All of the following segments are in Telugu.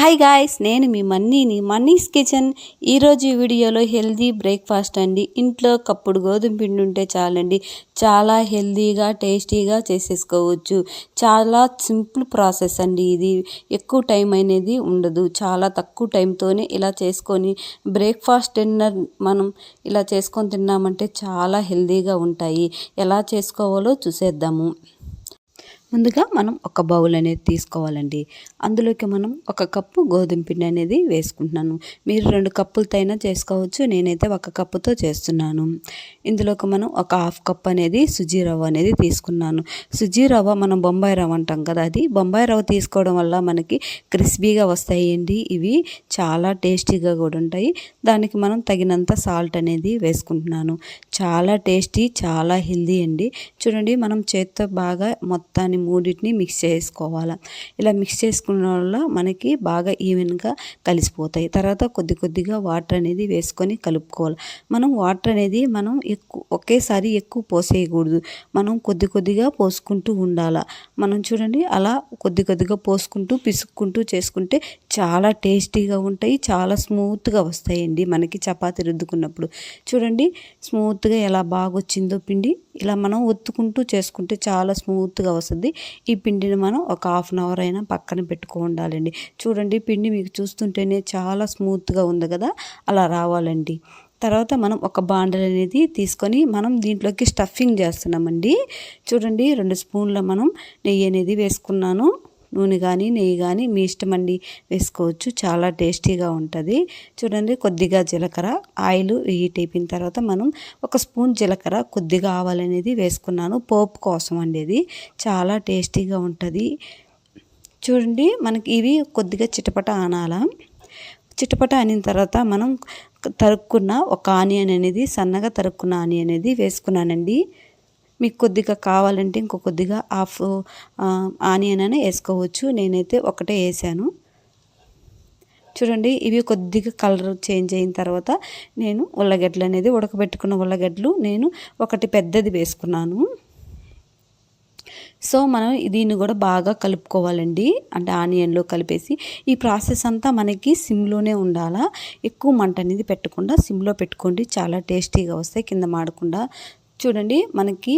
హాయ్ గాయ్స్, నేను మీ మన్నీని మన్నీస్ కిచెన్. ఈరోజు ఈ వీడియోలో హెల్దీ బ్రేక్ఫాస్ట్ అండి. ఇంట్లో కప్పుడు గోధుమ పిండి ఉంటే చాలండి, చాలా హెల్దీగా టేస్టీగా చేసేసుకోవచ్చు. చాలా సింపుల్ ప్రాసెస్ అండి ఇది. ఎక్కువ టైం అనేది ఉండదు, చాలా తక్కువ టైంతోనే ఇలా చేసుకొని బ్రేక్ఫాస్ట్ డిన్నర్ మనం ఇలా చేసుకొని తిన్నామంటే చాలా హెల్దీగా ఉంటాయి. ఎలా చేసుకోవాలో చూసేద్దాము. ముందుగా మనం ఒక బౌల్ అనేది తీసుకోవాలండి. అందులోకి మనం 1 కప్పు గోధుమ పిండి అనేది వేసుకుంటున్నాను. మీరు 2 కప్పులతో అయినా చేసుకోవచ్చు, నేనైతే 1 కప్పుతో చేస్తున్నాను. ఇందులోకి మనం ఒక 1/2 కప్ అనేది సుజీ రవ్వ అనేది తీసుకున్నాను. సుజీ రవ్వ మనం బొంబాయి రవ్వ అంటాం కదా, అది బొంబాయి రవ్వ తీసుకోవడం వల్ల మనకి క్రిస్పీగా వస్తాయండి. ఇవి చాలా టేస్టీగా కూడా ఉంటాయి. దానికి మనం తగినంత సాల్ట్ అనేది వేసుకుంటున్నాను. చాలా టేస్టీ, చాలా హెల్దీ అండి. చూడండి, మనం చేత్తో బాగా మొత్తాన్ని మూడింటిని మిక్స్ చేసుకోవాలి. ఇలా మిక్స్ చేసుకున్న వల్ల మనకి బాగా ఈవెన్గా కలిసిపోతాయి. తర్వాత కొద్ది కొద్దిగా వాటర్ అనేది వేసుకొని కలుపుకోవాలి. మనం వాటర్ అనేది మనం ఒకేసారి ఎక్కువ పోసేయకూడదు, మనం కొద్ది కొద్దిగా పోసుకుంటూ ఉండాలి. మనం చూడండి, అలా కొద్ది కొద్దిగా పోసుకుంటూ పిసుక్కుంటూ చేసుకుంటే చాలా టేస్టీగా ఉంటాయి, చాలా స్మూత్గా వస్తాయండి మనకి చపాతీ రుద్దుకున్నప్పుడు. చూడండి స్మూత్గా ఎలా బాగా వచ్చిందో పిండి. ఇలా మనం ఒత్తుకుంటూ చేసుకుంటే చాలా స్మూత్గా వస్తుంది. ఈ పిండిని మనం ఒక 1/2 అవర్ అయినా పక్కన ఉండాలండి. చూడండి, పిండి మీకు చూస్తుంటేనే చాలా స్మూత్గా ఉంది కదా, అలా రావాలండి. తర్వాత మనం ఒక బాండల్ అనేది తీసుకొని మనం దీంట్లోకి స్టఫింగ్ చేస్తున్నామండి. చూడండి, 2 స్పూన్ల మనం నెయ్యి అనేది వేసుకున్నాను. నూనె కానీ నెయ్యి కానీ మీ ఇష్టం అండి, వేసుకోవచ్చు, చాలా టేస్టీగా ఉంటుంది. చూడండి, కొద్దిగా జీలకర్ర, ఆయిల్ హీట్ అయిపోయిన తర్వాత మనం 1 స్పూన్ జీలకర్ర, కొద్దిగా ఆవాలు అనేది వేసుకున్నాను. పోపు కోసం అండి, ఇది చాలా టేస్టీగా ఉంటుంది. చూడండి, మనకి ఇవి కొద్దిగా చిటపట ఆనాల. చిటపట అనిన తర్వాత మనం తరుక్కున్న ఒక ఆనియన్ అనేది, సన్నగా తరుక్కున్న ఆనియన్ అనేది వేసుకున్నానండి. మీకు కొద్దిగా కావాలంటే ఇంకో కొద్దిగా 1/2 ఆనియన్ అని వేసుకోవచ్చు, నేనైతే ఒకటే వేసాను. చూడండి, ఇవి కొద్దిగా కలర్ చేంజ్ అయిన తర్వాత నేను ఉల్లగడ్డలు అనేది, ఉడకబెట్టుకున్న ఉల్లగడ్డలు నేను ఒకటి పెద్దది వేసుకున్నాను. సో మనం దీన్ని కూడా బాగా కలుపుకోవాలండి, అంటే ఆనియన్లో కలిపేసి. ఈ ప్రాసెస్ అంతా మనకి సిమ్లోనే ఉండాలా, ఎక్కువ మంట అనేది పెట్టకుండా సిమ్లో పెట్టుకోండి, చాలా టేస్టీగా వస్తాయి, కింద మాడకుండా. చూడండి, మనకి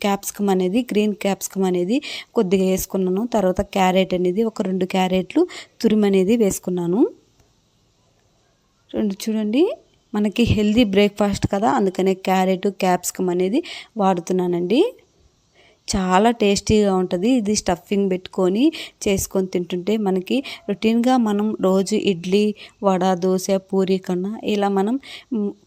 క్యాప్సికమ్ అనేది, గ్రీన్ క్యాప్సికమ్ అనేది కొద్దిగా వేసుకున్నాను. తర్వాత క్యారెట్ అనేది ఒక 2 క్యారెట్లు తురిమి అనేది వేసుకున్నాను. చూడండి, మనకి హెల్దీ బ్రేక్ఫాస్ట్ కదా, అందుకనే క్యారెట్ క్యాప్సికమ్ అనేది వాడుతున్నానండి. చాలా టేస్టీగా ఉంటుంది. ఇది స్టఫింగ్ పెట్టుకొని చేసుకొని తింటుంటే మనకి రొటీన్గా మనం రోజు ఇడ్లీ, వడ, దోశ, పూరి కన్నా ఇలా మనం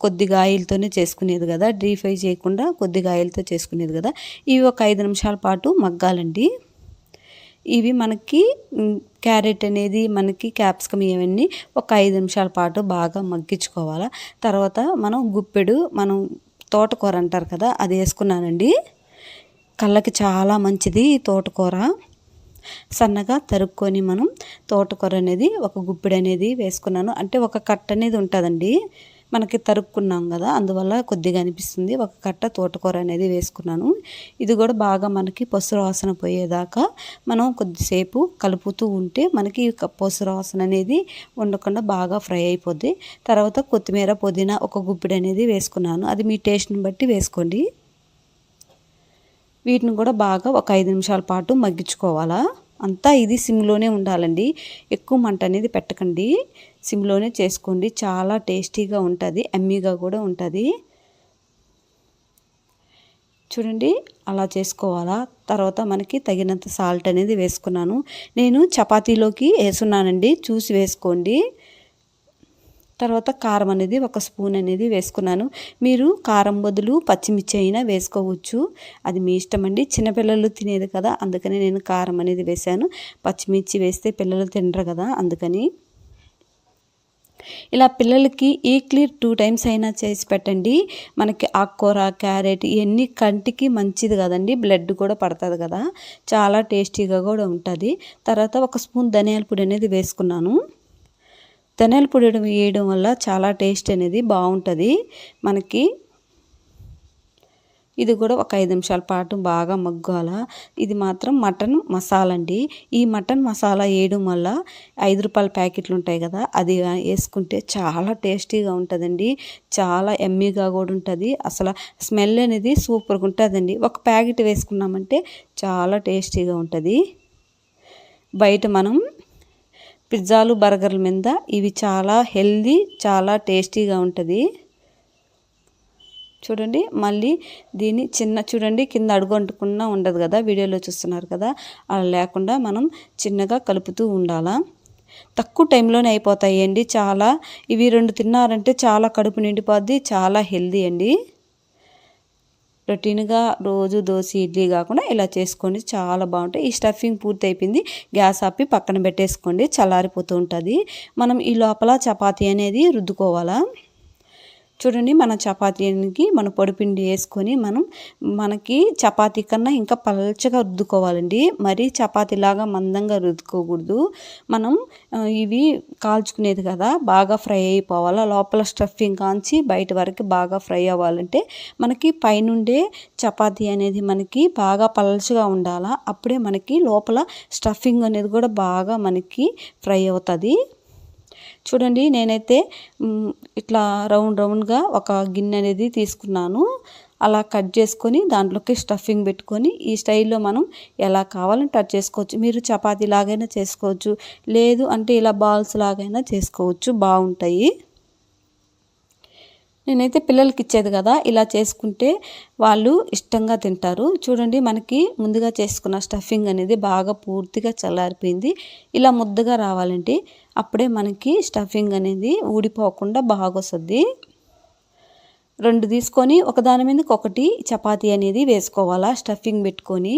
కొద్దిగా ఆయిల్తోనే చేసుకునేది కదా, డీప్ ఫ్రై చేయకుండా కొద్దిగా ఆయిల్తో చేసుకునేది కదా. ఇవి ఒక 5 నిమిషాల పాటు మగ్గాలండి. ఇవి మనకి క్యారెట్ అనేది, మనకి క్యాప్సికమ్ ఇవన్నీ ఒక 5 నిమిషాల పాటు బాగా మగ్గించుకోవాలి. తర్వాత మనం గుప్పెడు మనం తోటకూర అంటారు కదా, అది వేసుకున్నానండి. కళ్ళకి చాలా మంచిది ఈ తోటకూర. సన్నగా తరుక్కొని మనం తోటకూర అనేది ఒక గుప్పిడి అనేది వేసుకున్నాను. అంటే ఒక కట్ట అనేది ఉంటుందండి, మనకి తరుక్కున్నాం కదా, అందువల్ల కొద్దిగా అనిపిస్తుంది. ఒక కట్ట తోటకూర అనేది వేసుకున్నాను. ఇది కూడా బాగా మనకి పసురు వాసన పోయేదాకా మనం కొద్దిసేపు కలుపుతూ ఉంటే మనకి పసురు వాసన అనేది ఉండకుండా బాగా ఫ్రై అయిపోద్ది. తర్వాత కొత్తిమీర, పుదీనా ఒక గుప్పిడి అనేది వేసుకున్నాను, అది మీ టేస్ట్ని బట్టి వేసుకోండి. వీటిని కూడా బాగా ఒక 5 నిమిషాల పాటు మగ్గించుకోవాలా. అంతా ఇది సిమ్లోనే ఉండాలండి, ఎక్కువ మంట అనేది పెట్టకండి, సిమ్లోనే చేసుకోండి, చాలా టేస్టీగా ఉంటుంది, ఎమ్మీగా కూడా ఉంటుంది. చూడండి, అలా చేసుకోవాలా. తర్వాత మనకి తగినంత సాల్ట్ అనేది వేసుకున్నాను. నేను చపాతీలోకి వేసున్నానండి, చూసి వేసుకోండి. తర్వాత కారం అనేది 1 స్పూన్ అనేది వేసుకున్నాను. మీరు కారం బదులు పచ్చిమిర్చి అయినా వేసుకోవచ్చు, అది మీ ఇష్టం అండి. చిన్నపిల్లలు తినేది కదా, అందుకని నేను కారం అనేది వేసాను. పచ్చిమిర్చి వేస్తే పిల్లలు తినరు కదా, అందుకని. ఇలా పిల్లలకి వీక్లీ 2 టైమ్స్ అయినా చేసి పెట్టండి. మనకి ఆకుకూర, క్యారెట్ ఇవన్నీ కంటికి మంచిది కదండి, బ్లడ్ కూడా పడుతుంది కదా, చాలా టేస్టీగా కూడా ఉంటుంది. తర్వాత 1 స్పూన్ ధనియాల పొడి అనేది వేసుకున్నాను. ధనియాల పొడి వేయడం వల్ల చాలా టేస్ట్ అనేది బాగుంటుంది మనకి. ఇది కూడా ఒక 5 నిమిషాల పాటు బాగా మగ్గాల. ఇది మాత్రం మటన్ మసాలా అండి. ఈ మటన్ మసాలా వేయడం వల్ల 5 రూపాయల ప్యాకెట్లు ఉంటాయి కదా, అది వేసుకుంటే చాలా టేస్టీగా ఉంటుందండి. చాలా ఎమ్మీగా కూడా ఉంటుంది. అసలు స్మెల్ అనేది సూపర్గా ఉంటుందండి. ఒక ప్యాకెట్ వేసుకున్నామంటే చాలా టేస్టీగా ఉంటుంది. బయట మనం పిజ్జాలు బర్గర్ల మీద ఇవి చాలా హెల్దీ, చాలా టేస్టీగా ఉంటుంది. చూడండి మళ్ళీ దీన్ని చూడండి కింద అడుగు అంటుకున్నా ఉండదు కదా, వీడియోలో చూస్తున్నారు కదా, అలా లేకుండా మనం చిన్నగా కలుపుతూ ఉండాలా. తక్కువ టైంలోనే అయిపోతాయండి. చాలా ఇవి 2 తిన్నారంటే చాలా కడుపు నిండిపోద్ది. చాలా హెల్దీ అండి. రొటీన్గా రోజు దోశ ఇడ్లీ కాకుండా ఇలా చేసుకోండి, చాలా బాగుంటాయి. ఈ స్టఫింగ్ పూర్తి అయిపోయింది. గ్యాస్ ఆపి పక్కన పెట్టేసుకోండి, చల్లారిపోతూ ఉంటుంది. మనం ఈ లోపల చపాతీ అనేది రుద్దుకోవాలా. చూడండి మన చపాతీకి మన పొడిపిండి వేసుకొని మనకి చపాతీ కన్నా ఇంకా పల్చగా రుద్దుకోవాలండి. మరీ చపాతీలాగా మందంగా రుద్దుకోకూడదు. మనం ఇవి కాల్చుకునేది కదా, బాగా ఫ్రై అయిపోవాలా. లోపల స్టఫింగ్ కాంచి బయట వరకు బాగా ఫ్రై అవ్వాలంటే మనకి పైనుండే చపాతీ అనేది మనకి బాగా పల్చగా ఉండాలా. అప్పుడే మనకి లోపల స్టఫింగ్ అనేది కూడా బాగా మనకి ఫ్రై అవుతుంది. చూడండి నేనైతే ఇట్లా రౌండ్గా ఒక గిన్నె అనేది తీసుకున్నాను. అలా కట్ చేసుకొని దాంట్లోకి స్టఫింగ్ పెట్టుకొని ఈ స్టైల్లో మనం ఎలా కావాలంటే అలా చేసుకోవచ్చు. మీరు చపాతీ లాగైనా చేసుకోవచ్చు, లేదు అంటే ఇలా బాల్స్ లాగైనా చేసుకోవచ్చు, బాగుంటాయి. నేనైతే పిల్లలకి ఇచ్చేది కదా, ఇలా చేసుకుంటే వాళ్ళు ఇష్టంగా తింటారు. చూడండి మనకి ముందుగా చేసుకున్న స్టఫింగ్ అనేది బాగా పూర్తిగా చల్లారిపోయింది. ఇలా ముద్దగా రావాలంటే అప్పుడే మనకి స్టఫింగ్ అనేది ఊడిపోకుండా బాగా వస్తుంది. 2 తీసుకొని ఒకదాని మీదకి ఒకటి చపాతీ అనేది వేసుకోవాలా. స్టఫింగ్ పెట్టుకొని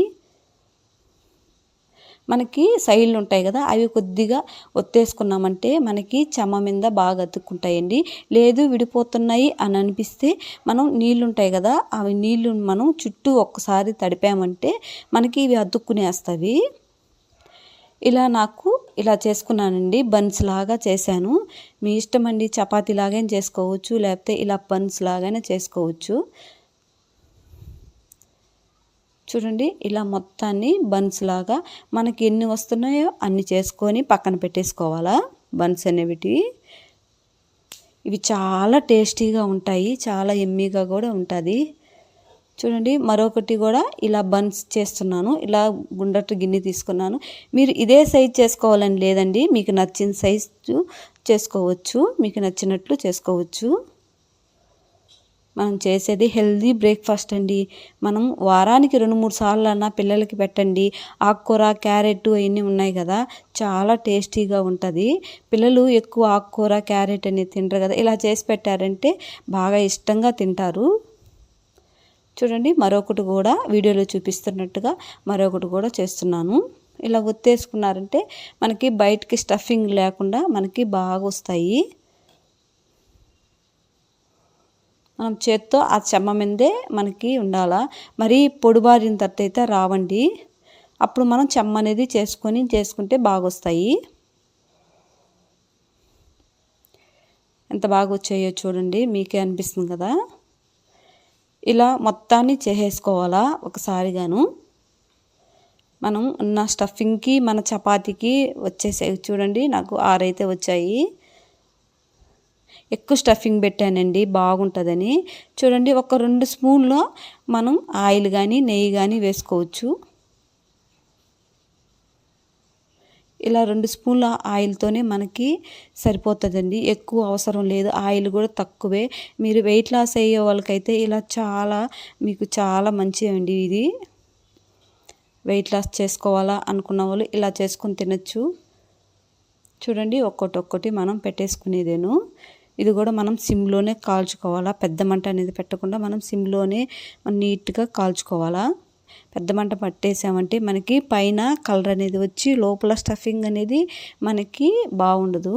మనకి సైడ్లు ఉంటాయి కదా, అవి కొద్దిగా ఒత్తేసుకున్నామంటే మనకి చెమ్మ మీద బాగా అతుక్కుంటాయండి. లేదు విడిపోతున్నాయి అని అనిపిస్తే మనం నీళ్ళు ఉంటాయి కదా, అవి నీళ్ళు మనం చుట్టూ ఒక్కసారి తడిపామంటే మనకి ఇవి అతుక్కునేస్తాయి. ఇలా చేసుకున్నానండి. బన్స్ లాగా చేశాను. మీ ఇష్టం అండి, చపాతీ లాగైనా చేసుకోవచ్చు, లేకపోతే ఇలా బన్స్ లాగైనా చేసుకోవచ్చు. చూడండి ఇలా మొత్తాన్ని బన్స్ లాగా మనకి ఎన్ని వస్తున్నాయో అన్ని చేసుకొని పక్కన పెట్టేసుకోవాలా. బన్స్ అనేవి ఇవి చాలా టేస్టీగా ఉంటాయి, చాలా ఎమ్మీగా కూడా ఉంటుంది. చూడండి మరొకటి కూడా ఇలా బన్స్ చేస్తున్నాను. ఇలా గుండ్రటి గిన్నె తీసుకున్నాను. మీరు ఇదే సైజ్ చేసుకోవాలని లేదండి, మీకు నచ్చిన సైజు చేసుకోవచ్చు, మీకు నచ్చినట్లు చేసుకోవచ్చు. మనం చేసేది హెల్దీ బ్రేక్ఫాస్ట్ అండి. మనం వారానికి 2-3 సార్లు అన్నా పిల్లలకి పెట్టండి. ఆకుకూర, క్యారెట్ అవన్నీ ఉన్నాయి కదా, చాలా టేస్టీగా ఉంటుంది. పిల్లలు ఎక్కువ ఆకుకూర, క్యారెట్ అనేది తింటారు కదా, ఇలా చేసి పెట్టారంటే బాగా ఇష్టంగా తింటారు. చూడండి మరొకటి కూడా వీడియోలో చూపిస్తున్నట్టుగా మరొకటి కూడా చేస్తున్నాను. ఇలా ఒత్తేసుకున్నారంటే మనకి బయటికి స్టఫింగ్ లేకుండా మనకి బాగా వస్తాయి. మనం చేత్తో ఆ చెమ్మ మీదే మనకి ఉండాలా. మరీ పొడిబారిన తర్వాత అయితే రావండి. అప్పుడు మనం చెమ్మ అనేది చేసుకుంటే బాగా వస్తాయి. ఎంత బాగా వచ్చాయో చూడండి, మీకే అనిపిస్తుంది కదా. ఇలా మొత్తాన్ని చేసేసుకోవాలా ఒకసారిగాను. మనం ఉన్న స్టఫింగ్కి మన చపాతీకి వచ్చేసాయి. చూడండి నాకు 6 అయితే వచ్చాయి. ఎక్కువ స్టఫింగ్ పెట్టానండి బాగుంటుందని. చూడండి ఒక 2 స్పూన్లు మనం ఆయిల్ కానీ నెయ్యి కానీ వేసుకోవచ్చు. ఇలా 2 స్పూన్ల ఆయిల్తోనే మనకి సరిపోతుందండి, ఎక్కువ అవసరం లేదు. ఆయిల్ కూడా తక్కువే. మీరు వెయిట్ లాస్ అయ్యే వాళ్ళకైతే ఇలా మీకు చాలా మంచిదండి. ఇది వెయిట్ లాస్ చేసుకోవాలా అనుకున్న వాళ్ళు ఇలా చేసుకొని తినచ్చు. చూడండి ఒక్కొక్కటి మనం పెట్టేసుకునేదేను. ఇది కూడా మనం సిమ్లోనే కాల్చుకోవాలా. పెద్ద మంట అనేది పెట్టకుండా మనం సిమ్లోనే నీట్గా కాల్చుకోవాలా. పెద్ద మంట పట్టేసామంటే మనకి పైన కలర్ అనేది వచ్చి లోపల స్టఫింగ్ అనేది మనకి బాగుండదు.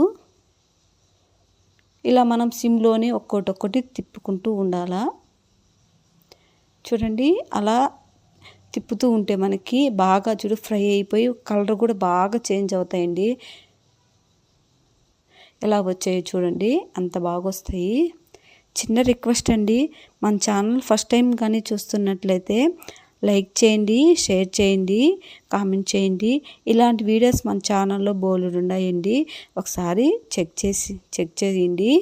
ఇలా మనం సిమ్లోనే ఒక్కొక్కటి తిప్పుకుంటూ ఉండాలా. చూడండి అలా తిప్పుతూ ఉంటే మనకి బాగా ఫ్రై అయిపోయి కలర్ కూడా బాగా చేంజ్ అవుతాయండి. ఎలా వచ్చాయో చూడండి, అంత బాగా వస్తాయి. చిన్న రిక్వెస్ట్ అండి, మన ఛానల్ ఫస్ట్ టైం కానీ చూస్తున్నట్లయితే లైక్ చేయండి, షేర్ చేయండి, కామెంట్ చేయండి. ఇలాంటి వీడియోస్ మన ఛానల్లో బోలెడు ఉన్నాయండి, ఒకసారి చెక్ చేయండి.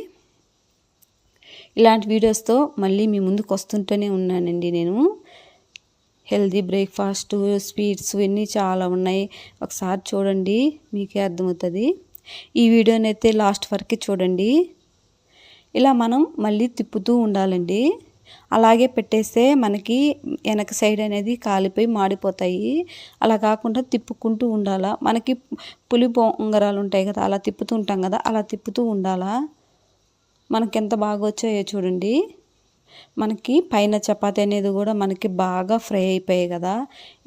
ఇలాంటి వీడియోస్తో మళ్ళీ మీ ముందుకు వస్తుంటూనే ఉన్నానండి నేను. హెల్దీ బ్రేక్ఫాస్ట్, స్వీట్స్ ఇవన్నీ చాలా ఉన్నాయి, ఒకసారి చూడండి మీకే అర్థమవుతుంది. ఈ వీడియోని అయితే లాస్ట్ వరకు చూడండి. ఇలా మనం మళ్ళీ తిప్పుతూ ఉండాలండి. అలాగే పెట్టేస్తే మనకి వెనక సైడ్ అనేది కాలిపోయి మాడిపోతాయి. అలా కాకుండా తిప్పుకుంటూ ఉండాలా. మనకి పులి ఉంగరాలు ఉంటాయి కదా, అలా తిప్పుతూ ఉంటాం కదా, అలా తిప్పుతూ ఉండాలా. మనకి ఎంత బాగా వచ్చాయో చూడండి. మనకి పైన చపాతీ అనేది కూడా మనకి బాగా ఫ్రై అయిపోయాయి కదా,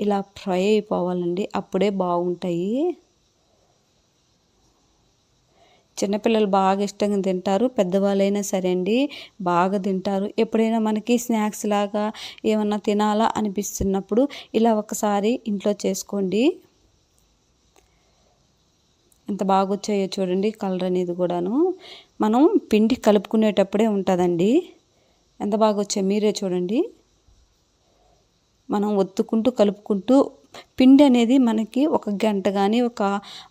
ఇలా ఫ్రై అయిపోవాలండి, అప్పుడే బాగుంటాయి. చిన్నపిల్లలు బాగా ఇష్టంగా తింటారు, పెద్దవాళ్ళైనా సరే అండి బాగా తింటారు. ఎప్పుడైనా మనకి స్నాక్స్ లాగా ఏమన్నా తినాలా అనిపిస్తున్నప్పుడు ఇలా ఒకసారి ఇంట్లో చేసుకోండి. ఎంత బాగా వచ్చాయో చూడండి, కలర్ అనేది కూడాను మనం పిండి కలుపుకునేటప్పుడే ఉంటుందండి. ఎంత బాగా వచ్చాయో మీరే చూడండి. మనం ఒత్తుకుంటూ కలుపుకుంటూ పిండి అనేది మనకి ఒక గంట కానీ ఒక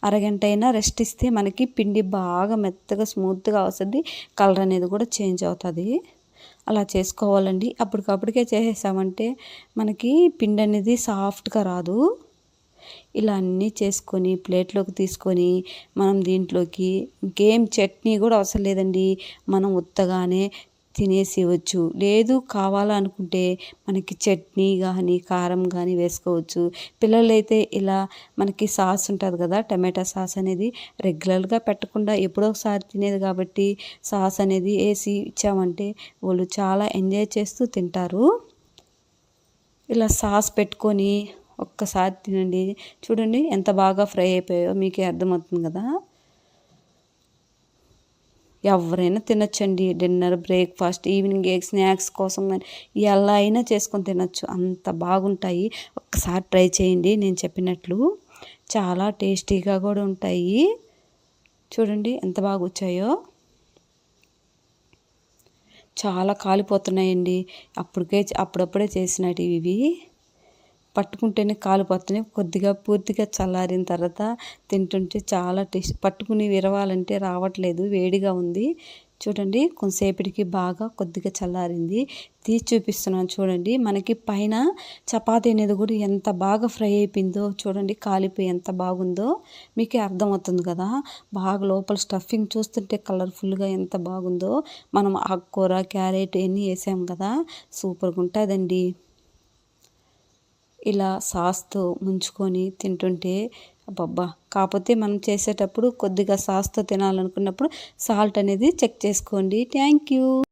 అరగంట అయినా రెస్ట్ ఇస్తే మనకి పిండి బాగా మెత్తగా స్మూత్గా వస్తుంది, కలర్ అనేది కూడా చేంజ్ అవుతుంది. అలా చేసుకోవాలండి. అప్పటికప్పటికే చేసేసామంటే మనకి పిండి అనేది సాఫ్ట్గా రాదు. ఇలా అన్నీ చేసుకొని ప్లేట్లోకి తీసుకొని మనం దీంట్లోకి ఇంకేం చట్నీ కూడా అవసరం లేదండి, మనం ఉత్తగానే తినేసేయవచ్చు. లేదు కావాలనుకుంటే మనకి చట్నీ కానీ కారం కానీ వేసుకోవచ్చు. పిల్లలైతే ఇలా మనకి సాస్ ఉంటుంది కదా, టమాటా సాస్ అనేది రెగ్యులర్గా పెట్టకుండా ఎప్పుడో ఒకసారి తినేది కాబట్టి సాస్ అనేది వేసి ఇచ్చామంటే వాళ్ళు చాలా ఎంజాయ్ చేస్తూ తింటారు. ఇలా సాస్ పెట్టుకొని ఒక్కసారి తినండి, చూడండి ఎంత బాగా ఫ్రై అయిపోయాయో మీకే అర్థమవుతుంది కదా. ఎవరైనా తినొచ్చండి, డిన్నర్, బ్రేక్ఫాస్ట్, ఈవినింగ్ స్నాక్స్ కోసం కానీ ఎలా అయినా చేసుకొని తినొచ్చు, అంత బాగుంటాయి. ఒక్కసారి ట్రై చేయండి, నేను చెప్పినట్లు చాలా టేస్టీగా కూడా ఉంటాయి. చూడండి ఎంత బాగా వచ్చాయో, చాలా కాలిపోతున్నాయండి. అప్పుడప్పుడే చేసినవి ఇవి, పట్టుకుంటేనే కాలిపోతున్నాయి. కొద్దిగా పూర్తిగా చల్లారిన తర్వాత తింటుంటే చాలా టేస్ట్, పట్టుకుని విరవాలంటే రావట్లేదు, వేడిగా ఉంది. చూడండి కొంతసేపటికి బాగా కొద్దిగా చల్లారింది, తీసి చూపిస్తున్నాను చూడండి. మనకి పైన చపాతీ అనేది కూడా ఎంత బాగా ఫ్రై అయిపోయిందో చూడండి, కాలిపోయి ఎంత బాగుందో మీకే అర్థమవుతుంది కదా. బాగా లోపల స్టఫింగ్ చూస్తుంటే కలర్ఫుల్గా ఎంత బాగుందో. మనం ఆకుకూర, క్యారెట్ ఇవన్నీ వేసాం కదా, సూపర్గా ఉంటుందండి. ఇలా సాస్తో ముంచుకొని తింటుంటే అబ్బబ్బా. కాకపోతే మనం చేసేటప్పుడు కొద్దిగా సాస్తో తినాలనుకున్నప్పుడు సాల్ట్ అనేది చెక్ చేసుకోండి. Thank you.